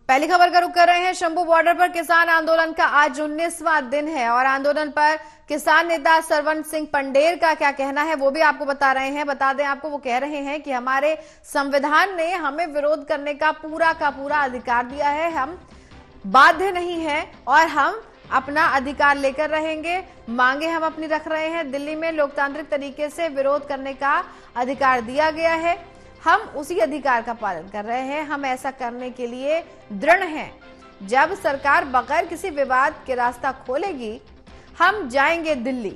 पहली खबर का रुख कर रहे हैं। शंभू बॉर्डर पर किसान आंदोलन का आज 19वां दिन है और आंदोलन पर किसान नेता सरवन सिंह पंडेर का क्या कहना है वो भी आपको बता रहे हैं। बता दें आपको, वो कह रहे हैं कि हमारे संविधान ने हमें विरोध करने का पूरा अधिकार दिया है, हम बाध्य नहीं है और हम अपना अधिकार लेकर रहेंगे। मांगे हम अपनी रख रहे हैं। दिल्ली में लोकतांत्रिक तरीके से विरोध करने का अधिकार दिया गया है, हम उसी अधिकार का पालन कर रहे हैं। हम ऐसा करने के लिए दृढ़ हैं। जब सरकार बगैर किसी विवाद के रास्ता खोलेगी, हम जाएंगे दिल्ली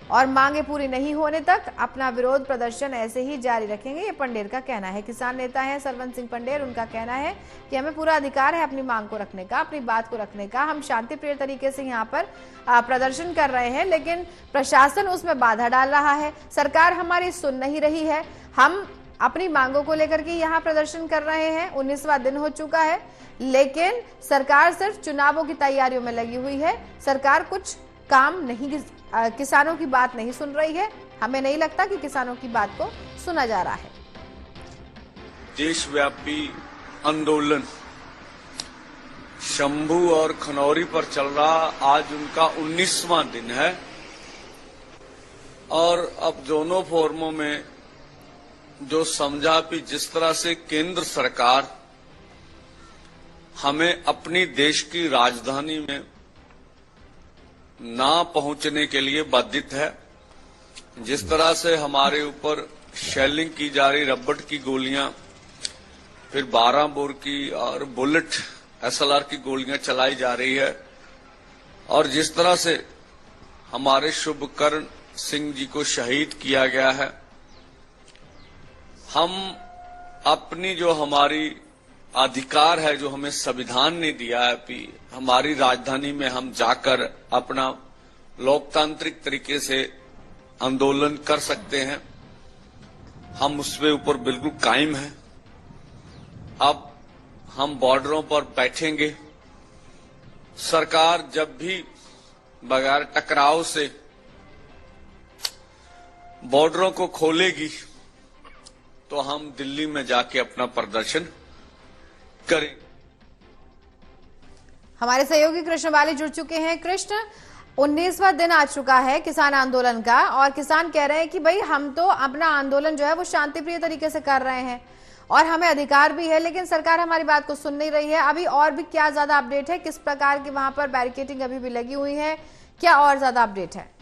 और मांगे पूरी नहीं होने तक अपना विरोध प्रदर्शन ऐसे ही जारी रखेंगे, ये पंडेर का कहना है। किसान नेता है सरवन सिंह पंडेर, उनका कहना है कि हमें पूरा अधिकार है अपनी मांग को रखने का, अपनी बात को रखने का। हम शांतिप्रिय तरीके से यहाँ पर प्रदर्शन कर रहे हैं, लेकिन प्रशासन उसमें बाधा डाल रहा है। सरकार हमारी सुन नहीं रही है। हम अपनी मांगों को लेकर के यहाँ प्रदर्शन कर रहे हैं। 19वां दिन हो चुका है, लेकिन सरकार सिर्फ चुनावों की तैयारियों में लगी हुई है। सरकार कुछ काम नहीं, किसानों की बात नहीं सुन रही है। हमें नहीं लगता कि किसानों की बात को सुना जा रहा है। देशव्यापी आंदोलन शंभू और खनौरी पर चल रहा, आज उनका 19वां दिन है और अब दोनों फोरमों में जो समझा कि जिस तरह से केंद्र सरकार हमें अपनी देश की राजधानी में ना पहुंचने के लिए बाधित है, जिस तरह से हमारे ऊपर शेलिंग की जा रही, रबड़ की गोलियां, फिर 12 बोर की और बुलेट SLR की गोलियां चलाई जा रही है और जिस तरह से हमारे शुभकर्ण सिंह जी को शहीद किया गया है, हम अपनी जो हमारी अधिकार है, जो हमें संविधान ने दिया है कि हमारी राजधानी में हम जाकर अपना लोकतांत्रिक तरीके से आंदोलन कर सकते हैं, हम उसके ऊपर बिल्कुल कायम हैं। अब हम बॉर्डरों पर बैठेंगे। सरकार जब भी बगैर टकराव से बॉर्डरों को खोलेगी तो हम दिल्ली में जाके अपना प्रदर्शन करें। हमारे सहयोगी कृष्ण वाले जुड़ चुके हैं। कृष्ण, 19वां दिन आ चुका है किसान आंदोलन का और किसान कह रहे हैं कि भाई हम तो अपना आंदोलन जो है वो शांतिप्रिय तरीके से कर रहे हैं और हमें अधिकार भी है, लेकिन सरकार हमारी बात को सुन नहीं रही है। अभी और भी क्या ज्यादा अपडेट है? किस प्रकार की वहां पर बैरिकेडिंग अभी भी लगी हुई है? क्या और ज्यादा अपडेट है?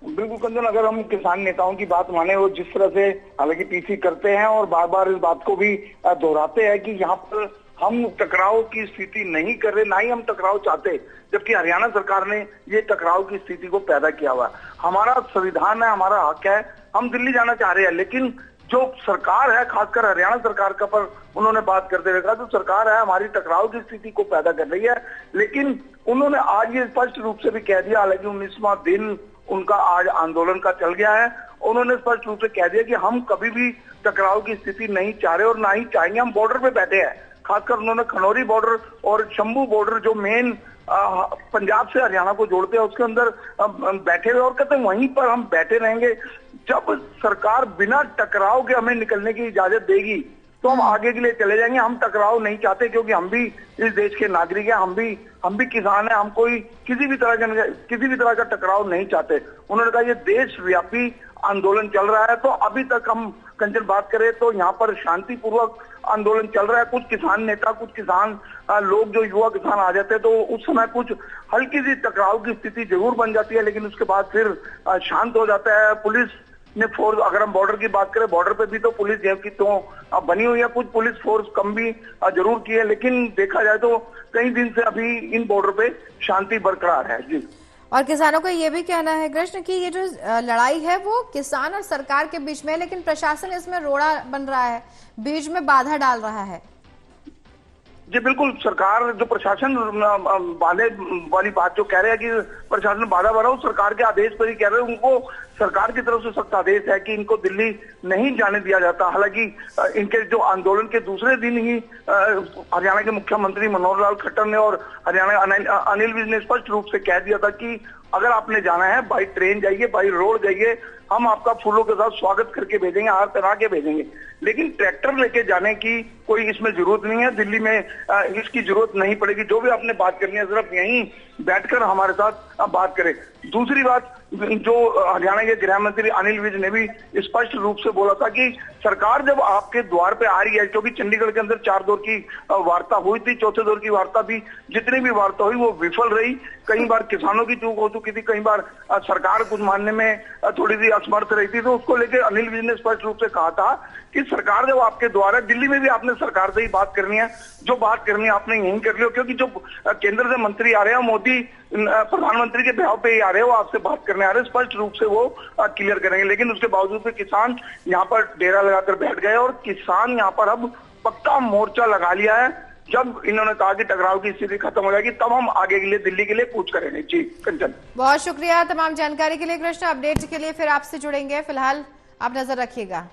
बिल्कुल कंचन, अगर हम किसान नेताओं की बात माने, वो जिस तरह से हालांकि पीसी करते हैं और बार बार इस बात को भी दोहराते हैं कि यहाँ पर हम टकराव की स्थिति नहीं कर रहे, ना ही हम टकराव चाहते, जबकि हरियाणा सरकार ने ये टकराव की स्थिति को पैदा किया हुआ। हमारा संविधान है, हमारा हक है, हम दिल्ली जाना चाह रहे हैं, लेकिन जो सरकार है, खासकर हरियाणा सरकार का पर उन्होंने बात करते हुए कहा, तो सरकार है हमारी टकराव की स्थिति को पैदा कर रही है। लेकिन उन्होंने आज ये स्पष्ट रूप से भी कह दिया, हालांकि 19वां दिन उनका आज आंदोलन का चल गया है, उन्होंने स्पष्ट रूप से कह दिया कि हम कभी भी टकराव की स्थिति नहीं चाह रहे और ना ही चाहेंगे। हम बॉर्डर पे बैठे हैं। खासकर उन्होंने खनौरी बॉर्डर और शंभू बॉर्डर, जो मेन पंजाब से हरियाणा को जोड़ते हैं, उसके अंदर बैठे हुए और कहते हैं वहीं पर हम बैठे रहेंगे। जब सरकार बिना टकराव के हमें निकलने की इजाजत देगी तो हम आगे के लिए चले जाएंगे। हम टकराव नहीं चाहते, क्योंकि हम भी इस देश के नागरिक हैं, हम भी किसान हैं, हम कोई किसी भी तरह का टकराव नहीं चाहते। उन्होंने कहा ये देशव्यापी आंदोलन चल रहा है। तो अभी तक हम कंचन बात करें तो यहाँ पर शांतिपूर्वक आंदोलन चल रहा है। कुछ किसान नेता, कुछ किसान लोग, जो युवा किसान आ जाते हैं तो उस समय कुछ हल्की सी टकराव की स्थिति जरूर बन जाती है, लेकिन उसके बाद फिर शांत हो जाता है। पुलिस ने फोर्स, अगर हम बॉर्डर की बात करें, बॉर्डर पे भी तो पुलिस की तो बनी हुई है, कुछ पुलिस फोर्स कम भी जरूर की है, लेकिन देखा जाए तो कई दिन से अभी इन बॉर्डर पे शांति बरकरार है। जी, और किसानों का ये भी कहना है कृष्ण कि ये जो लड़ाई है वो किसान और सरकार के बीच में है, लेकिन प्रशासन इसमें रोड़ा बन रहा है, बीच में बाधा डाल रहा है। जी बिल्कुल, सरकार जो प्रशासन बाधे वाली बात जो कह रहे हैं कि प्रशासन बाधा बना, सरकार के आदेश पर ही कह रहे हैं। उनको सरकार की तरफ से सख्त आदेश है कि इनको दिल्ली नहीं जाने दिया जाता। हालांकि इनके जो आंदोलन के दूसरे दिन ही हरियाणा के मुख्यमंत्री मनोहर लाल खट्टर ने और हरियाणा अनिल विज ने स्पष्ट रूप से कह दिया था कि अगर आपने जाना है बाई ट्रेन जाइए, बाई रोड जाइए, हम आपका फूलों के साथ स्वागत करके भेजेंगे, हार पहना के भेजेंगे। लेकिन ट्रैक्टर लेके जाने की कोई इसमें जरूरत नहीं है। दिल्ली में इसकी जरूरत नहीं पड़ेगी। जो भी आपने बात करनी है सिर्फ यहीं बैठकर हमारे साथ बात करें। दूसरी बात, जो हरियाणा के गृह मंत्री अनिल विज ने भी स्पष्ट रूप से बोला था कि सरकार जब आपके द्वार पे आ रही है, क्योंकि चंडीगढ़ के अंदर 4 दौर की वार्ता हुई थी, चौथे दौर की वार्ता भी, जितनी भी वार्ता हुई वो विफल रही। कई बार किसानों की चूक हो चुकी थी, कई बार सरकार कुछ मानने में थोड़ी सी असमर्थ रही थी। तो उसको लेकर अनिल विज ने स्पष्ट रूप से कहा था कि सरकार जब आपके द्वार है, दिल्ली में भी आपने सरकार से ही बात करनी है, जो बात करनी है आपने यहीं कर लियो। क्योंकि जो केंद्र से मंत्री आ रहे हैं, मोदी प्रधानमंत्री के बिहाव पे ही आ रहे हैं, वो आपसे बात करने आ रहे हैं, स्पष्ट रूप से वो क्लियर करेंगे। लेकिन उसके बावजूद भी किसान यहाँ पर डेरा लगाकर बैठ गए और किसान यहाँ पर अब पक्का मोर्चा लगा लिया है। जब इन्होंने कहा कि टकराव की स्थिति खत्म हो जाएगी, तब हम आगे के लिए दिल्ली के लिए कूच करेंगे। जी कंचन, बहुत शुक्रिया तमाम जानकारी के लिए। कृष्ण, अपडेट के लिए फिर आपसे जुड़ेंगे। फिलहाल आप नजर रखिएगा।